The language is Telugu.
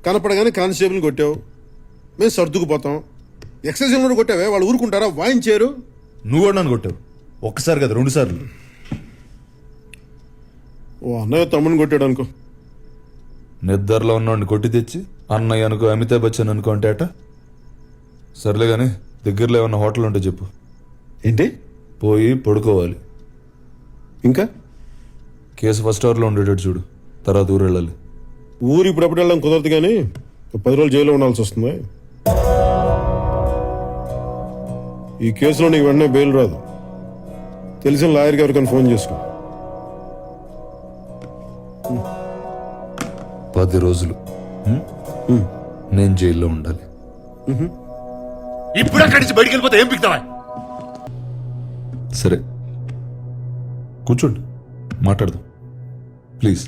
కనపడగానే కానిస్టేబుల్ని కొట్టావు, మేము సర్దుకుపోతాం. ఎక్సైజ్ కూడా కొట్టావే, వాళ్ళు ఊరుకుంటారా? వాయించారు. నువ్వు కూడా నన్ను కొట్టావు, ఒక్కసారి కదా 2 సార్లు. ఓ అన్నయ్య తమ్ముని కొట్టాడు అనుకో. నిద్రలో ఉన్నవాడిని కొట్టి తెచ్చి అన్నయ్య అనుకో, అమితాబ్ బచ్చన్ అనుకో అంటే అట. సర్లే కానీ దగ్గరలో ఏమన్నా హోటల్ ఉంటే చెప్పు. ఏంటి? పోయి పడుకోవాలి. ఇంకా కేసు ఫస్ట్ అవర్లో ఉండేటట్టు చూడు, తర్వాత ఊరు వెళ్ళాలి. ఊరు ఇప్పుడప్పుడు వెళ్ళడం కుదరదు, కానీ 10 రోజులు జైల్లో ఉండాల్సి వస్తుంది. ఈ కేసులో నీకు వెంటనే బెయిల్ రాదు. తెలిసిన లాయర్ గారికి ఫోన్ చేసుకో. 10 రోజులు నేను జైల్లో ఉండాలి. ఇప్పుడు అక్కడి నుంచి బయటికి వెళ్ళిపోతే ఏం పిక్తావా? సరే కూర్చోండి, మాట్లాడదాం ప్లీజ్.